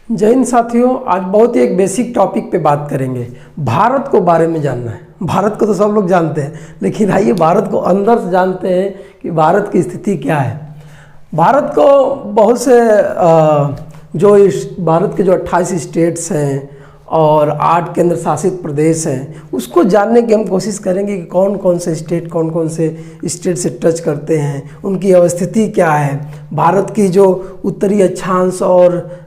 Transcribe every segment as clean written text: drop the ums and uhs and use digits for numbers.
जय हिंद साथियों, आज बहुत ही एक बेसिक टॉपिक पे बात करेंगे। भारत को बारे में जानना है। भारत को तो सब लोग जानते हैं, लेकिन आइए भारत को अंदर से जानते हैं कि भारत की स्थिति क्या है। भारत को बहुत से भारत के जो 28 स्टेट्स हैं और 8 केंद्र शासित प्रदेश हैं, उसको जानने की हम कोशिश करेंगे कि कौन कौन से स्टेट से टच करते हैं, उनकी अवस्थिति क्या है, भारत की जो उत्तरी अक्षांश और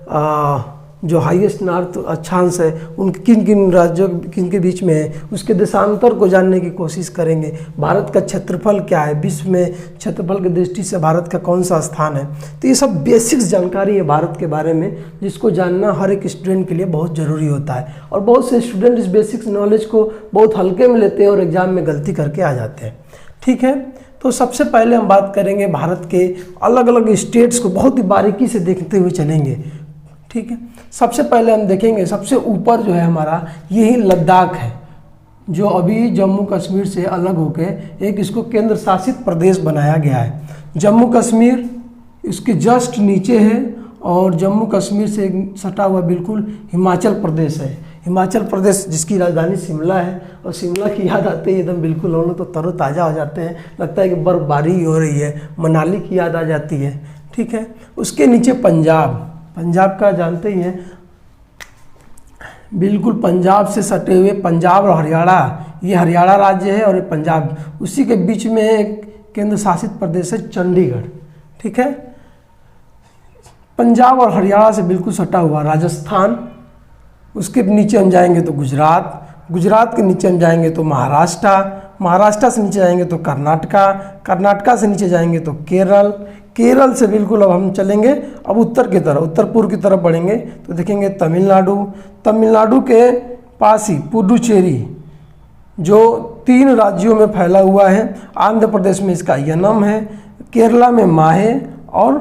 जो हाईएस्ट नॉर्थ अक्षांश है उनके किन किन राज्यों किन के बीच में है, उसके देशांतर को जानने की कोशिश करेंगे। भारत का क्षेत्रफल क्या है, विश्व में क्षेत्रफल की दृष्टि से भारत का कौन सा स्थान है। तो ये सब बेसिक्स जानकारी है भारत के बारे में, जिसको जानना हर एक स्टूडेंट के लिए बहुत ज़रूरी होता है। और बहुत से स्टूडेंट इस बेसिक्स नॉलेज को बहुत हल्के में लेते हैं और एग्ज़ाम में गलती करके आ जाते हैं। ठीक है, तो सबसे पहले हम बात करेंगे भारत के अलग अलग स्टेट्स को बहुत ही बारीकी से देखते हुए चलेंगे। ठीक है, सबसे पहले हम देखेंगे सबसे ऊपर जो है हमारा यही लद्दाख है, जो अभी जम्मू कश्मीर से अलग होके एक इसको केंद्र शासित प्रदेश बनाया गया है। जम्मू कश्मीर इसके जस्ट नीचे है और जम्मू कश्मीर से सटा हुआ बिल्कुल हिमाचल प्रदेश है। हिमाचल प्रदेश जिसकी राजधानी शिमला है, और शिमला की याद आते ही एकदम बिल्कुल हम लोग तो तरोताज़ा हो जाते हैं, लगता है कि बर्फबारी हो रही है, मनाली की याद आ जाती है। ठीक है, उसके नीचे पंजाब का जानते ही हैं, बिल्कुल पंजाब से सटे हुए पंजाब और हरियाणा, ये हरियाणा राज्य है और ये पंजाब, उसी के बीच में एक केंद्र शासित प्रदेश है चंडीगढ़। ठीक है, पंजाब और हरियाणा से बिल्कुल सटा हुआ राजस्थान, उसके नीचे हम जाएंगे तो गुजरात के नीचे हम जाएंगे तो महाराष्ट्र से नीचे जाएंगे तो कर्नाटका से नीचे जाएंगे तो केरल से बिल्कुल अब हम चलेंगे अब उत्तर पूर्व की तरफ बढ़ेंगे तो देखेंगे तमिलनाडु के पास ही पुडुचेरी, जो 3 राज्यों में फैला हुआ है। आंध्र प्रदेश में इसका यनम है, केरला में माहे और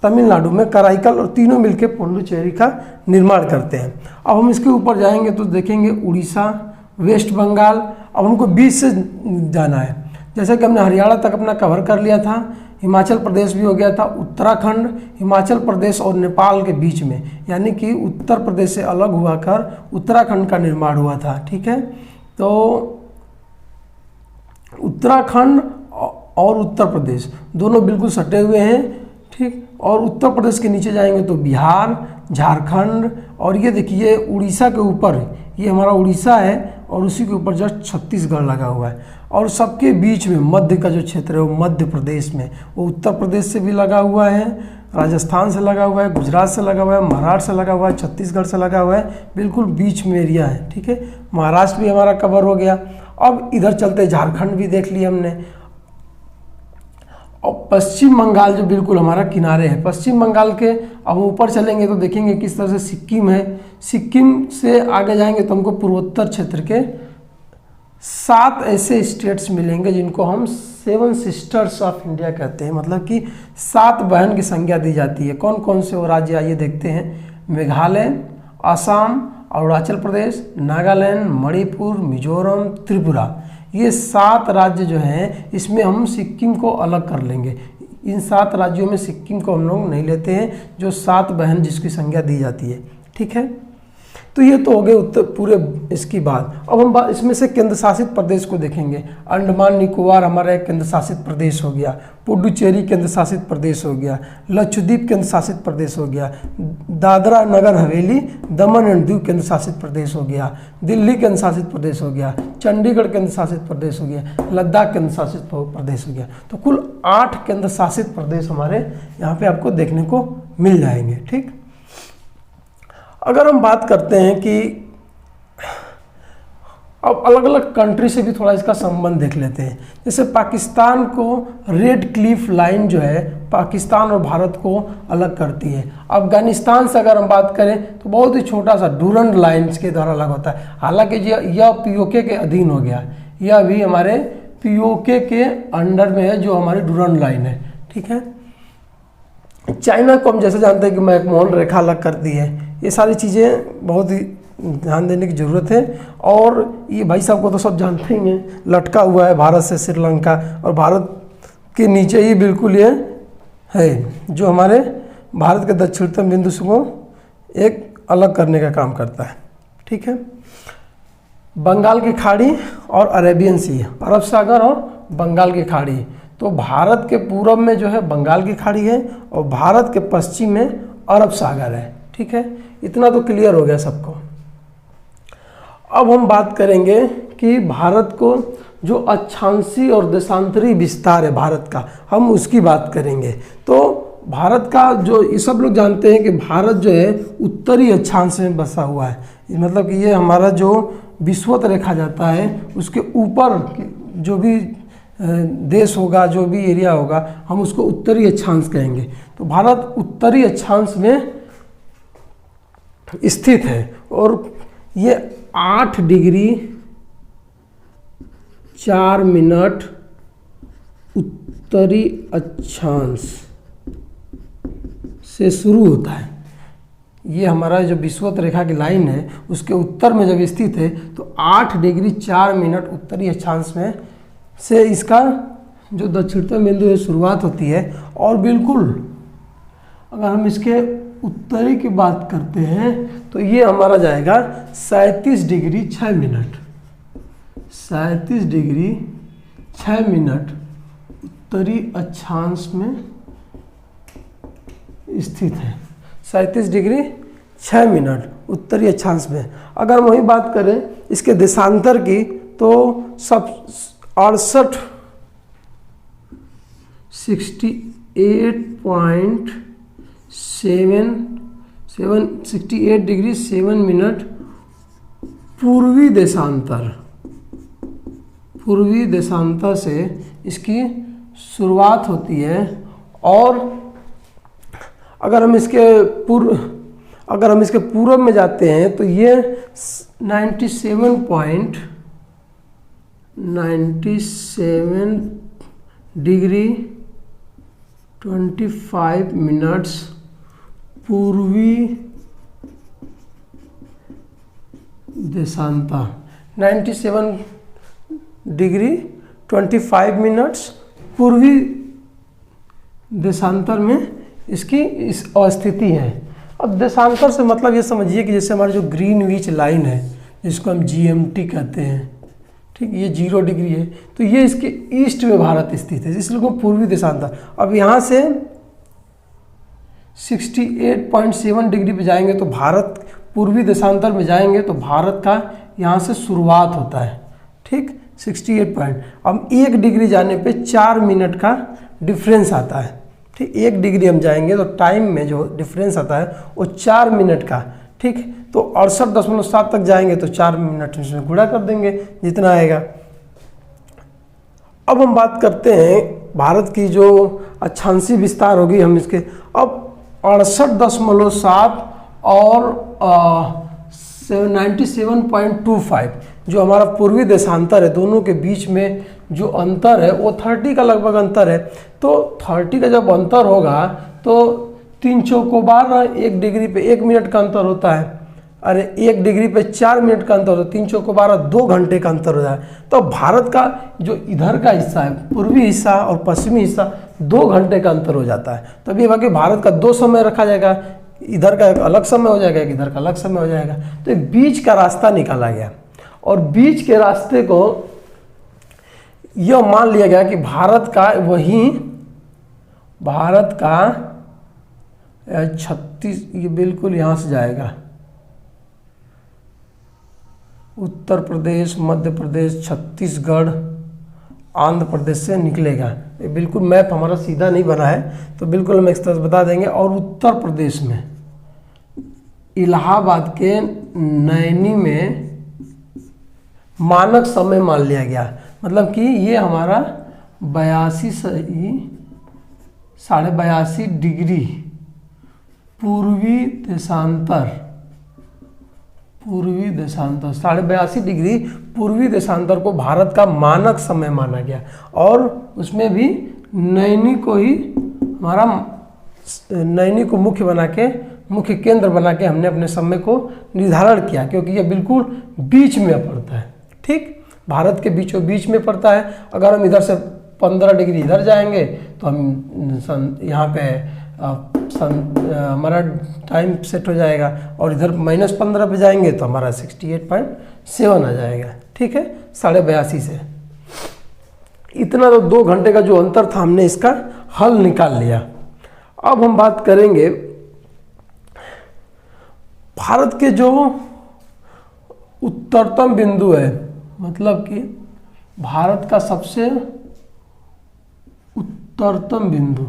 तमिलनाडु में कराईकल, और तीनों मिलकर पुडुचेरी का निर्माण करते हैं। अब हम इसके ऊपर जाएंगे तो देखेंगे उड़ीसा, वेस्ट बंगाल। अब हमको बीच से जाना है, जैसे कि हमने हरियाणा तक अपना कवर कर लिया था, हिमाचल प्रदेश भी हो गया था, उत्तराखंड हिमाचल प्रदेश और नेपाल के बीच में, यानी कि उत्तर प्रदेश से अलग हुआ कर उत्तराखंड का निर्माण हुआ था। ठीक है, तो उत्तराखंड और उत्तर प्रदेश दोनों बिल्कुल सटे हुए हैं। ठीक, और उत्तर प्रदेश के नीचे जाएंगे तो बिहार, झारखंड, और ये देखिए उड़ीसा के ऊपर ये हमारा उड़ीसा है और उसी के ऊपर जस्ट छत्तीसगढ़ लगा हुआ है। और सबके बीच में मध्य का जो क्षेत्र है वो मध्य प्रदेश में, वो उत्तर प्रदेश से भी लगा हुआ है, राजस्थान से लगा हुआ है, गुजरात से लगा हुआ है, महाराष्ट्र से लगा हुआ है, छत्तीसगढ़ से लगा हुआ है, बिल्कुल बीच में एरिया है। ठीक है, महाराष्ट्र भी हमारा कवर हो गया। अब इधर चलते झारखंड भी देख लिया हमने, और पश्चिम बंगाल जो बिल्कुल हमारा किनारे है, पश्चिम बंगाल के अब ऊपर चलेंगे तो देखेंगे किस तरह से सिक्किम है। सिक्किम से आगे जाएंगे तो हमको पूर्वोत्तर क्षेत्र के 7 ऐसे स्टेट्स मिलेंगे जिनको हम 7 सिस्टर्स ऑफ इंडिया कहते हैं, मतलब कि 7 बहन की संज्ञा दी जाती है। कौन कौन से वो राज्य आइए देखते हैं। मेघालय, असम, अरुणाचल प्रदेश, नागालैंड, मणिपुर, मिजोरम, त्रिपुरा, ये 7 राज्य जो हैं, इसमें हम सिक्किम को अलग कर लेंगे। इन 7 राज्यों में सिक्किम को हम लोग नहीं लेते हैं, जो 7 बहन जिसकी संज्ञा दी जाती है। ठीक है, तो ये तो हो गए उत्तर पूरे इसकी बात। अब हम इसमें से केंद्र शासित प्रदेश को देखेंगे। अंडमान निकोबार हमारा एक केंद्र शासित प्रदेश हो गया, पुडुचेरी केंद्र शासित प्रदेश हो गया, लक्षद्वीप केंद्र शासित प्रदेश हो गया, दादरा नगर हवेली दमन एंड दीव केंद्र शासित प्रदेश हो गया, दिल्ली केंद्र शासित प्रदेश हो गया, चंडीगढ़ केंद्र शासित प्रदेश हो गया, लद्दाख केंद्र शासित प्रदेश हो गया। तो कुल 8 केंद्र शासित प्रदेश हमारे यहाँ पे आपको देखने को मिल जाएंगे। ठीक, अगर हम बात करते हैं कि अब अलग अलग कंट्री से भी थोड़ा इसका संबंध देख लेते हैं। जैसे पाकिस्तान को रेड क्लिफ लाइन जो है पाकिस्तान और भारत को अलग करती है। अफगानिस्तान से अगर हम बात करें तो बहुत ही छोटा सा डूरंड लाइन्स के द्वारा अलग होता है। हालांकि यह पीओके के अधीन हो गया, यह भी हमारे पीओके के अंडर में है, जो हमारी डूरंड लाइन है। ठीक है, चाइना को हम जैसे जानते हैं कि मैकमोहन रेखा अलग कर दी है। ये सारी चीज़ें बहुत ही ध्यान देने की ज़रूरत है। और ये भाई साहब को तो सब जानते ही हैं, लटका हुआ है भारत से श्रीलंका, और भारत के नीचे ही बिल्कुल ये है जो हमारे भारत के दक्षिणतम बिंदु को एक अलग करने का काम करता है। ठीक है, बंगाल की खाड़ी और अरेबियन सी, अरब सागर और बंगाल की खाड़ी। तो भारत के पूरब में जो है बंगाल की खाड़ी है और भारत के पश्चिम में अरब सागर है। ठीक है, इतना तो क्लियर हो गया सबको। अब हम बात करेंगे कि भारत को जो अक्षांशी और देशांतरी विस्तार है भारत का, हम उसकी बात करेंगे। तो भारत का जो ये सब लोग जानते हैं कि भारत जो है उत्तरी अक्षांश में बसा हुआ है, मतलब कि ये हमारा जो विषुवत रेखा जाता है उसके ऊपर जो भी देश होगा, जो भी एरिया होगा, हम उसको उत्तरी अक्षांश कहेंगे। तो भारत उत्तरी अक्षांश में स्थित है और ये 8 डिग्री 4 मिनट उत्तरी अक्षांश से शुरू होता है। ये हमारा जो विषुवत रेखा की लाइन है उसके उत्तर में जब स्थित है तो 8 डिग्री 4 मिनट उत्तरी अक्षांश में से इसका जो दक्षिणतम बिंदु है शुरुआत होती है। और बिल्कुल अगर हम इसके उत्तरी की बात करते हैं तो ये हमारा जाएगा 37 डिग्री 6 मिनट, 37 डिग्री 6 मिनट उत्तरी अक्षांश में स्थित है। 37 डिग्री 6 मिनट उत्तरी अक्षांश में। अगर हम वही बात करें इसके देशांतर की तो सब 68 डिग्री 7 मिनट पूर्वी देशांतर से इसकी शुरुआत होती है। और अगर हम इसके पूर्व में जाते हैं तो ये 97 डिग्री 25 मिनट्स पूर्वी देशांतर, 97 डिग्री 25 मिनट्स पूर्वी देशांतर में इसकी इस अवस्थिति है। अब देशांतर से मतलब ये समझिए कि जैसे हमारी जो ग्रीनविच लाइन है जिसको हम GMT कहते हैं, ठीक, ये 0 डिग्री है तो ये इसके ईस्ट में भारत स्थित है, इसलिए पूर्वी देशांतर। अब यहाँ से 68.7 डिग्री पे जाएंगे तो भारत पूर्वी देशांतर में जाएंगे तो भारत का यहाँ से शुरुआत होता है। ठीक, 68 पॉइंट। अब 1 डिग्री जाने पे 4 मिनट का डिफरेंस आता है। ठीक, 1 डिग्री हम जाएंगे तो टाइम में जो डिफरेंस आता है वो 4 मिनट का। ठीक, तो 68.7 तक जाएंगे तो 4 मिनट में गुणा कर देंगे जितना आएगा। अब हम बात करते हैं भारत की जो अक्षांशी विस्तार होगी, हम इसके अब 68.7 और 97.25 जो हमारा पूर्वी देशांतर है, दोनों के बीच में जो अंतर है वो 30 का लगभग अंतर है। तो 30 का जब अंतर होगा तो 3 चौको 12, 1 डिग्री पे 1 मिनट का अंतर होता है। अरे 1 डिग्री पे 4 मिनट का अंतर होता है, 3 चौको 12, 2 घंटे का अंतर हो जाए। तो भारत का जो इधर का हिस्सा है, पूर्वी हिस्सा और पश्चिमी हिस्सा, 2 घंटे का अंतर हो जाता है। तब ये बाकी भारत का 2 समय रखा जाएगा, इधर का एक अलग समय हो जाएगा, इधर का अलग समय हो जाएगा। तो एक बीच का रास्ता निकाला गया और बीच के रास्ते को यह मान लिया गया कि भारत का 36, ये बिल्कुल यहाँ से जाएगा, उत्तर प्रदेश, मध्य प्रदेश, छत्तीसगढ़, आंध्र प्रदेश से निकलेगा। ये बिल्कुल मैप हमारा सीधा नहीं बना है तो बिल्कुल हम एक तरह से बता देंगे। और उत्तर प्रदेश में इलाहाबाद के नैनी में मानक समय मान लिया गया, मतलब कि ये हमारा 82.5 डिग्री पूर्वी देशांतर 82.5 डिग्री पूर्वी देशांतर को भारत का मानक समय माना गया। और उसमें भी नैनी को मुख्य केंद्र बना के हमने अपने समय को निर्धारण किया, क्योंकि ये बिल्कुल बीच में पड़ता है। ठीक, भारत के बीचों बीच में पड़ता है। अगर हम इधर से 15 डिग्री इधर जाएंगे तो हम यहाँ पे हमारा टाइम सेट हो जाएगा, और इधर -15 पे जाएंगे तो हमारा 68.7 आ जाएगा। ठीक है, 82.5 से इतना तो 2 घंटे का जो अंतर था हमने इसका हल निकाल लिया। अब हम बात करेंगे भारत के जो उत्तरतम बिंदु है, मतलब कि भारत का सबसे उत्तरतम बिंदु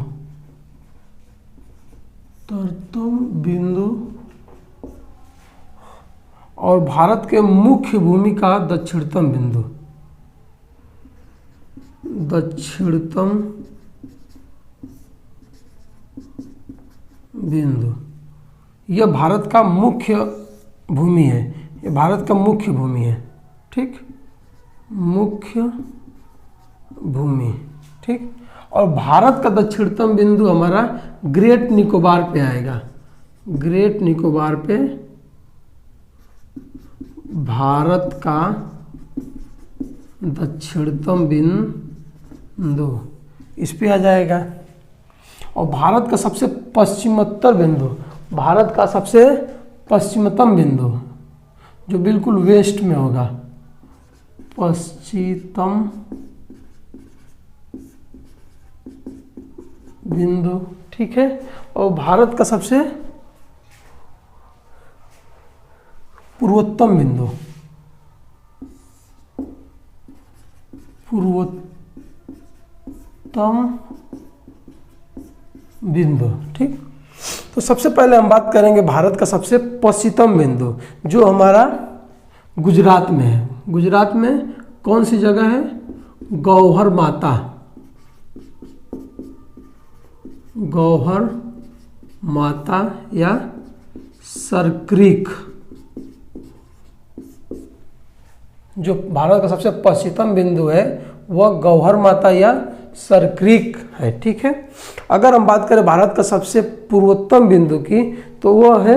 और भारत के मुख्य भूमि का दक्षिणतम बिंदु, यह भारत का मुख्य भूमि है, ये भारत का मुख्य भूमि है। ठीक, मुख्य भूमि। ठीक, और भारत का दक्षिणतम बिंदु हमारा ग्रेट निकोबार पे आएगा। ग्रेट निकोबार पे भारत का दक्षिणतम बिंदु इस पे आ जाएगा। और भारत का सबसे पश्चिमोत्तर बिंदु, भारत का सबसे पश्चिमतम बिंदु जो बिल्कुल वेस्ट में होगा, पश्चिमतम बिंदु। ठीक है, और भारत का सबसे पूर्वोत्तम बिंदु, ठीक। तो सबसे पहले हम बात करेंगे भारत का सबसे पश्चिमतम बिंदु जो हमारा गुजरात में है। गुजरात में कौन सी जगह है? गौहर माता या सरक्रीक, जो भारत का सबसे पश्चिमतम बिंदु है वह गौहर माता या सरक्रीक है। ठीक है, अगर हम बात करें भारत का सबसे पूर्वोत्तम बिंदु की तो वह है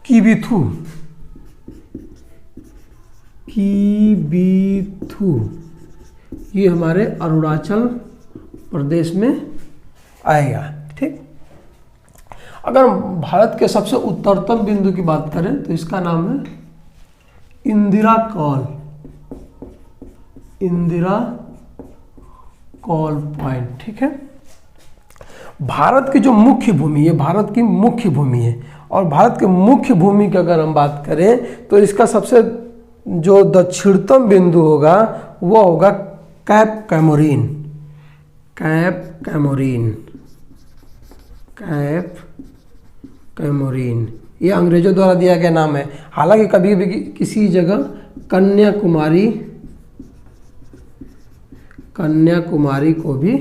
किबिथु। ये हमारे अरुणाचल प्रदेश में आएगा। ठीक, अगर हम भारत के सबसे उत्तरतम बिंदु की बात करें तो इसका नाम है इंदिरा कॉल पॉइंट। ठीक है, भारत की जो मुख्य भूमि है, भारत की मुख्य भूमि है, और भारत के मुख्य भूमि की अगर हम बात करें तो इसका सबसे जो दक्षिणतम बिंदु होगा वह होगा कैप कैमोरीन। ये अंग्रेजों द्वारा दिया गया नाम है। हालांकि कभी भी किसी जगह कन्याकुमारी को भी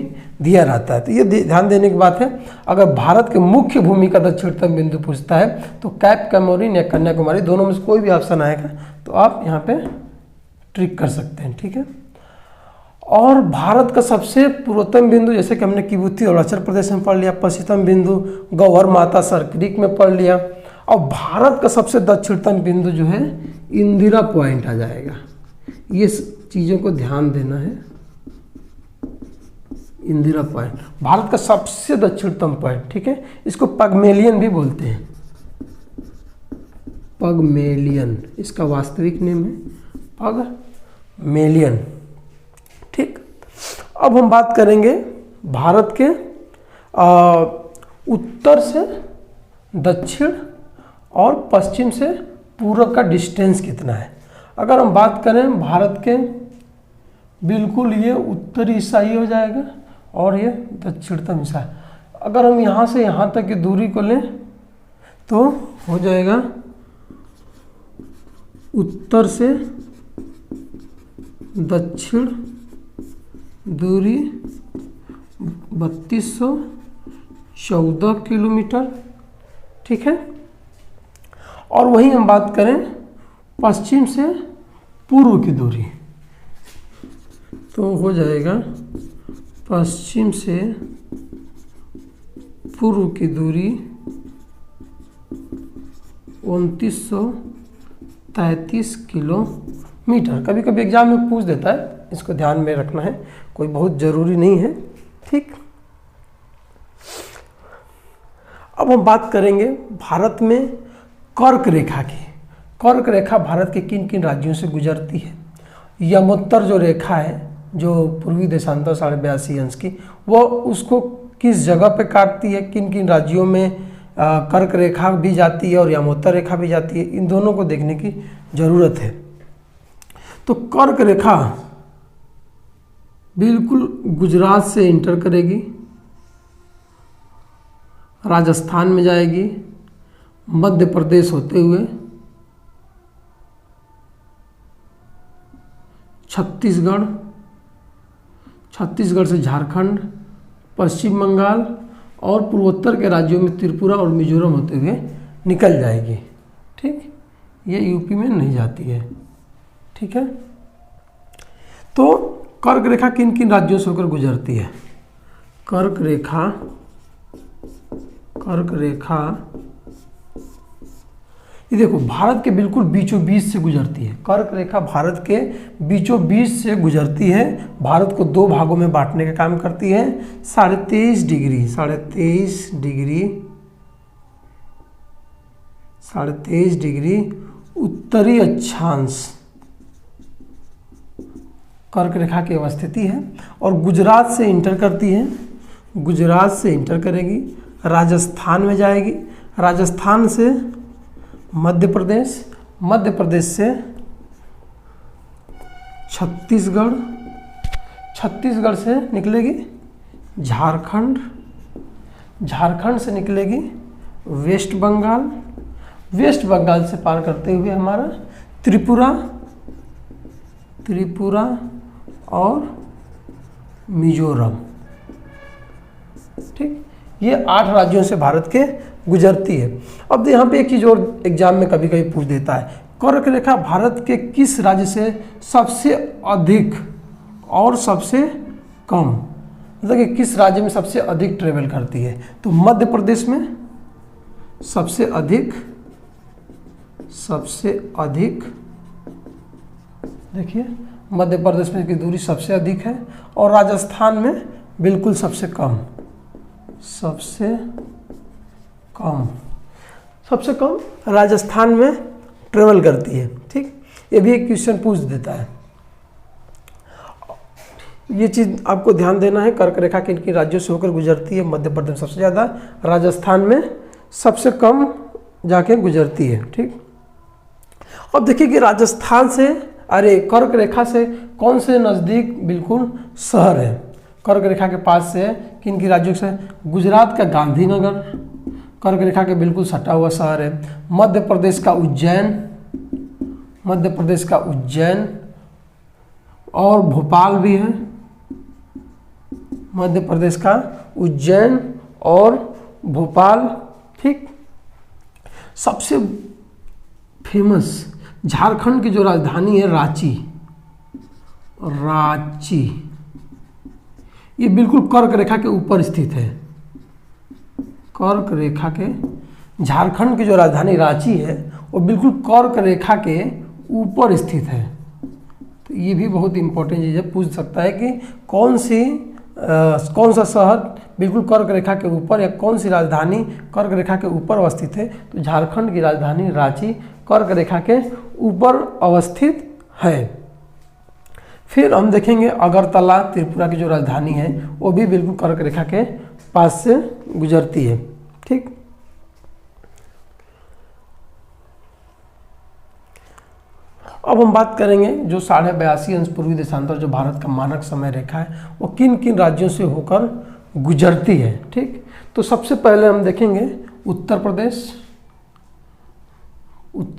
दिया रहता है। तो ये ध्यान देने की बात है। अगर भारत के मुख्य भूमि का दक्षिणतम बिंदु पूछता है तो कैप कैमोरीन या कन्याकुमारी दोनों में से कोई भी ऑप्शन आएगा, तो आप यहाँ पे ट्रिक कर सकते हैं। ठीक है, और भारत का सबसे पूर्वोत्तम बिंदु जैसे कि हमने किबुती अरुणाचल प्रदेश में पढ़ लिया, पश्चिमतम बिंदु गौहर माता सरक्रीक में पढ़ लिया, और भारत का सबसे दक्षिणतम बिंदु जो है इंदिरा पॉइंट आ जाएगा। ये चीज़ों को ध्यान देना है। इंदिरा पॉइंट भारत का सबसे दक्षिणतम पॉइंट। ठीक है, इसको पगमेलियन भी बोलते हैं। पगमेलियन इसका वास्तविक नेम है, पगमेलियन। ठीक, अब हम बात करेंगे भारत के उत्तर से दक्षिण और पश्चिम से पूर्व का डिस्टेंस कितना है। अगर हम बात करें भारत के बिल्कुल ये उत्तरी हिस्सा ही हो जाएगा और ये दक्षिणतम हिस्सा। अगर हम यहाँ से यहाँ तक की दूरी को लें तो हो जाएगा उत्तर से दक्षिण दूरी 3214 किलोमीटर। ठीक है, और वहीं हम बात करें पश्चिम से पूर्व की दूरी तो हो जाएगा पश्चिम से पूर्व की दूरी 2933 किलोमीटर। कभी कभी एग्जाम में पूछ देता है इसको ध्यान में रखना है, कोई बहुत ज़रूरी नहीं है। ठीक, अब हम बात करेंगे भारत में कर्क रेखा की। कर्क रेखा भारत के किन किन राज्यों से गुजरती है। यमोत्तर जो रेखा है, जो पूर्वी देशांतर 82.5 अंश की, वो उसको किस जगह पे काटती है, किन किन राज्यों में कर्क रेखा भी जाती है और यमोत्तर रेखा भी जाती है, इन दोनों को देखने की ज़रूरत है। तो कर्क रेखा बिल्कुल गुजरात से इंटर करेगी, राजस्थान में जाएगी, मध्य प्रदेश होते हुए छत्तीसगढ़ से झारखंड, पश्चिम बंगाल और पूर्वोत्तर के राज्यों में त्रिपुरा और मिजोरम होते हुए निकल जाएगी। ठीक, ये यूपी में नहीं जाती है। ठीक है, तो कर्क रेखा किन किन राज्यों से होकर गुजरती है। कर्क रेखा ये देखो भारत के बिल्कुल बीचों बीच से गुजरती है। कर्क रेखा भारत के बीचों बीच से गुजरती है, भारत को दो भागों में बांटने का काम करती है। 23.5 डिग्री उत्तरी अक्षांश कर्क रेखा की अवस्थिति है और गुजरात से इंटर करती है। गुजरात से इंटर करेगी, राजस्थान में जाएगी, राजस्थान से मध्य प्रदेश से छत्तीसगढ़ से निकलेगी झारखंड से निकलेगी वेस्ट बंगाल से पार करते हुए हमारा त्रिपुरा और मिजोरम। ठीक, ये 8 राज्यों से भारत के गुजरती है। अब यहाँ पे एक चीज़ और एग्जाम में कभी कभी पूछ देता है, कर्क रेखा भारत के किस राज्य से सबसे अधिक और सबसे कम, मतलब कि किस राज्य में सबसे अधिक ट्रेवल करती है। तो मध्य प्रदेश में सबसे अधिक देखिए मध्य प्रदेश में की दूरी सबसे अधिक है और राजस्थान में बिल्कुल सबसे कम राजस्थान में ट्रेवल करती है। ठीक, ये भी एक क्वेश्चन पूछ देता है, ये चीज़ आपको ध्यान देना है। कर्क रेखा किन किन राज्यों से होकर गुजरती है। मध्य प्रदेश सबसे ज़्यादा, राजस्थान में सबसे कम जाके गुजरती है। ठीक, अब देखिए कि राजस्थान से कर्क रेखा से कौन से नज़दीक बिल्कुल शहर है। कर्क रेखा के पास से किन किन राज्यों से, गुजरात का गांधीनगर कर्क रेखा के बिल्कुल सटा हुआ शहर है। मध्य प्रदेश का उज्जैन और भोपाल भी है। मध्य प्रदेश का उज्जैन और भोपाल। ठीक, सबसे फेमस झारखंड की जो राजधानी है रांची, ये बिल्कुल कर्क रेखा के ऊपर स्थित है। कर्क रेखा के झारखंड की जो राजधानी रांची है वो बिल्कुल कर्क रेखा के ऊपर स्थित है। तो ये भी बहुत इंपॉर्टेंट चीज़ है, पूछ सकता है कि कौन सा शहर बिल्कुल कर्क रेखा के ऊपर या कौन सी राजधानी कर्क रेखा के ऊपर अवस्थित है। तो झारखंड की राजधानी रांची कर्क रेखा के ऊपर अवस्थित है। फिर हम देखेंगे अगरतला, त्रिपुरा की जो राजधानी है वो भी बिल्कुल कर्क रेखा के पास से गुजरती है। ठीक, अब हम बात करेंगे जो 82.5 अंश पूर्वी देशांतर जो भारत का मानक समय रेखा है वो किन किन राज्यों से होकर गुजरती है। ठीक, तो सबसे पहले हम देखेंगे उत्तर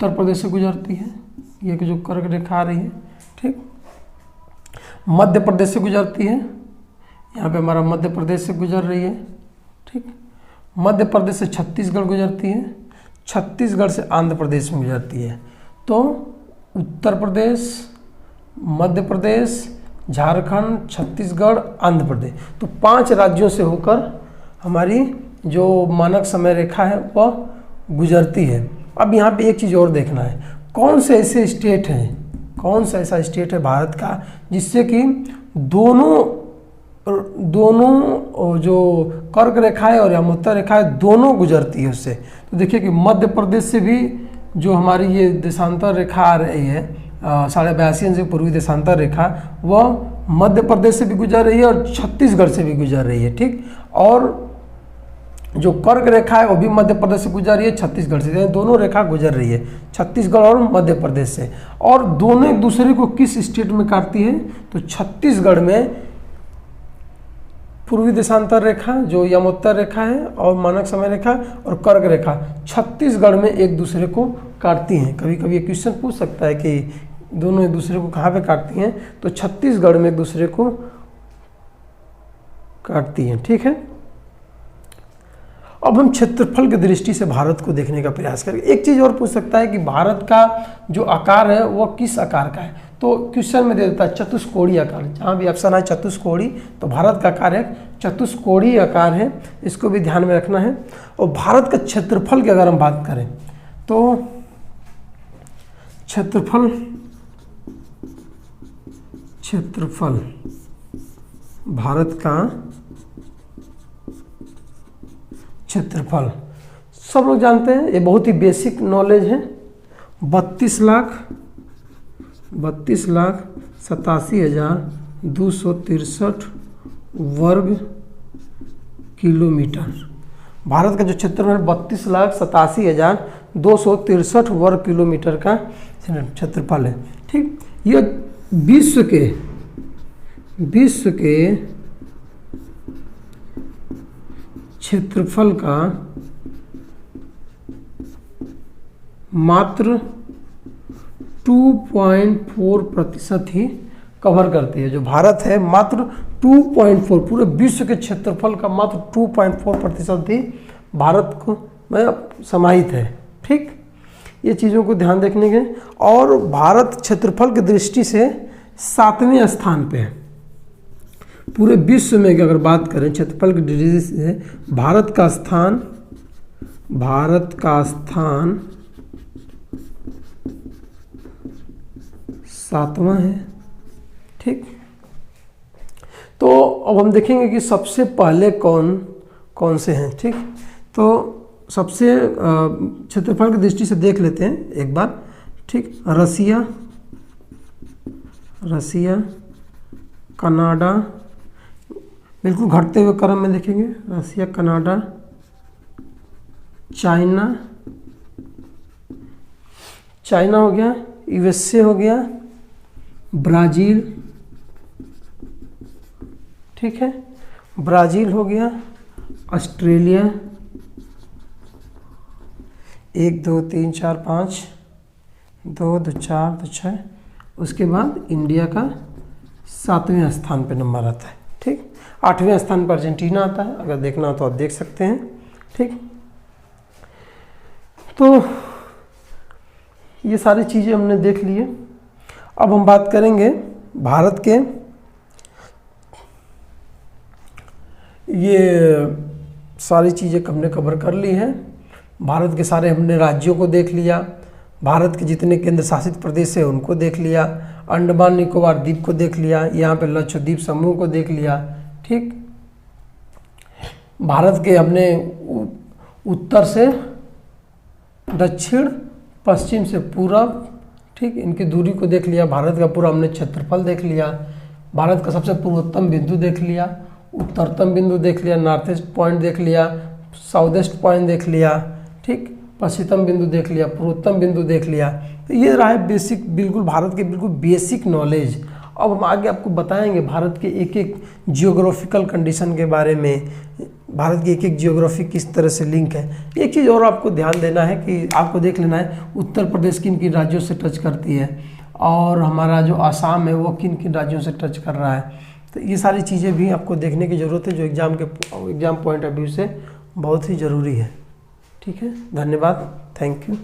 प्रदेश से गुजरती है, ये जो कर्क रेखा आ रही है। ठीक, मध्य प्रदेश से गुजरती है, यहाँ पे हमारा मध्य प्रदेश से गुजर रही है। ठीक, मध्य प्रदेश से छत्तीसगढ़ गुजरती है, छत्तीसगढ़ से आंध्र प्रदेश में गुजरती है। तो उत्तर प्रदेश, मध्य प्रदेश, झारखंड, छत्तीसगढ़, आंध्र प्रदेश, तो 5 राज्यों से होकर हमारी जो मानक समय रेखा है वह गुजरती है। अब यहाँ पे एक चीज़ और देखना है, कौन से ऐसे स्टेट हैं कौन सा ऐसा स्टेट है भारत का जिससे कि दोनों जो कर्क रेखा है और यमोत्तर रेखा है दोनों गुजरती है उससे। तो देखिए कि मध्य प्रदेश से भी जो हमारी ये देशांतर रेखा आ रही है 82.5 इंच पूर्वी देशांतर रेखा, वह मध्य प्रदेश से भी गुजर रही है और छत्तीसगढ़ से भी गुजर रही है, ठीक। और जो कर्क रेखा है वो भी मध्य प्रदेश से गुजर रही है, छत्तीसगढ़ से, दोनों रेखा गुजर रही है छत्तीसगढ़ और मध्य प्रदेश से। और दोनों एक दूसरे को किस स्टेट में काटती है? तो छत्तीसगढ़ में पूर्वी देशांतर रेखा जो यमोत्तर रेखा है और मानक समय रेखा और कर्क रेखा छत्तीसगढ़ में एक दूसरे को काटती हैं। कभी कभी ये क्वेश्चन पूछ सकता है कि दोनों एक दूसरे को कहाँ पे काटती हैं, तो छत्तीसगढ़ में एक दूसरे को काटती हैं, ठीक है। अब हम क्षेत्रफल की दृष्टि से भारत को देखने का प्रयास करेंगे। एक चीज़ और पूछ सकता है कि भारत का जो आकार है वह किस आकार का है, तो क्वेश्चन में दे देता है चतुष्कोणीय आकार। जहाँ भी ऑप्शन है चतुष्कोणीय, तो भारत का आकार एक चतुष्कोणीय आकार है, इसको भी ध्यान में रखना है। और भारत का क्षेत्रफल की अगर हम बात करें तो क्षेत्रफल भारत का क्षेत्रफल सब लोग जानते हैं, ये बहुत ही बेसिक नॉलेज है। 32,87,263 वर्ग किलोमीटर। भारत का जो क्षेत्रफल है 32,87,263 वर्ग किलोमीटर का क्षेत्रफल है, ठीक। यह विश्व के क्षेत्रफल का मात्र 2.4% ही कवर करती है। जो भारत है मात्र 2.4, पूरे विश्व के क्षेत्रफल का मात्र 2.4% ही भारत को में समाहित है, ठीक। ये चीज़ों को ध्यान रखने के। और भारत क्षेत्रफल की दृष्टि से 7वें स्थान पे है पूरे विश्व में। अगर बात करें क्षेत्रफल की दृष्टि से भारत का स्थान 7वां है, ठीक। तो अब हम देखेंगे कि सबसे पहले कौन से हैं, ठीक। तो सबसे क्षेत्रफल की दृष्टि से देख लेते हैं एक बार, ठीक। रसिया, कनाडा, बिल्कुल घटते हुए क्रम में देखेंगे। रसिया, कनाडा, चाइना हो गया, यूएसए हो गया, ब्राज़ील, ठीक है, ब्राज़ील हो गया, ऑस्ट्रेलिया, 1 2 3 4 5, 2 2 4 2 6, उसके बाद इंडिया का 7वें स्थान पे नंबर आता है, ठीक। 8वें स्थान पर अर्जेंटीना आता है, अगर देखना हो तो आप देख सकते हैं, ठीक। तो ये सारी चीज़ें हमने देख ली है। अब हम बात करेंगे भारत के ये सारी चीज़ें हमने कवर कर ली हैं। भारत के सारे हमने राज्यों को देख लिया, भारत के जितने केंद्र शासित प्रदेश है उनको देख लिया, अंडमान निकोबार द्वीप को देख लिया, यहाँ पे लक्षद्वीप समूह को देख लिया, ठीक। भारत के हमने उत्तर से दक्षिण, पश्चिम से पूरब, ठीक, इनकी दूरी को देख लिया। भारत का पूरा हमने क्षेत्रफल देख लिया, भारत का सबसे पूर्वोत्तम बिंदु देख लिया, उत्तरतम बिंदु देख लिया, नॉर्थ ईस्ट पॉइंट देख लिया, साउथ ईस्ट पॉइंट देख लिया, ठीक, पश्चिमतम बिंदु देख लिया, पूर्वोत्तम बिंदु देख लिया। तो ये रहा है बेसिक, बिल्कुल भारत के बिल्कुल बेसिक नॉलेज। अब हम आगे आपको बताएंगे भारत के एक एक जियोग्राफिकल कंडीशन के बारे में, भारत की एक एक जियोग्राफी किस तरह से लिंक है। एक चीज़ और आपको ध्यान देना है कि आपको देख लेना है उत्तर प्रदेश किन किन राज्यों से टच करती है और हमारा जो आसाम है वो किन किन राज्यों से टच कर रहा है। तो ये सारी चीज़ें भी आपको देखने की ज़रूरत है जो एग्ज़ाम पॉइंट ऑफ व्यू से बहुत ही ज़रूरी है, ठीक है। धन्यवाद, थैंक यू।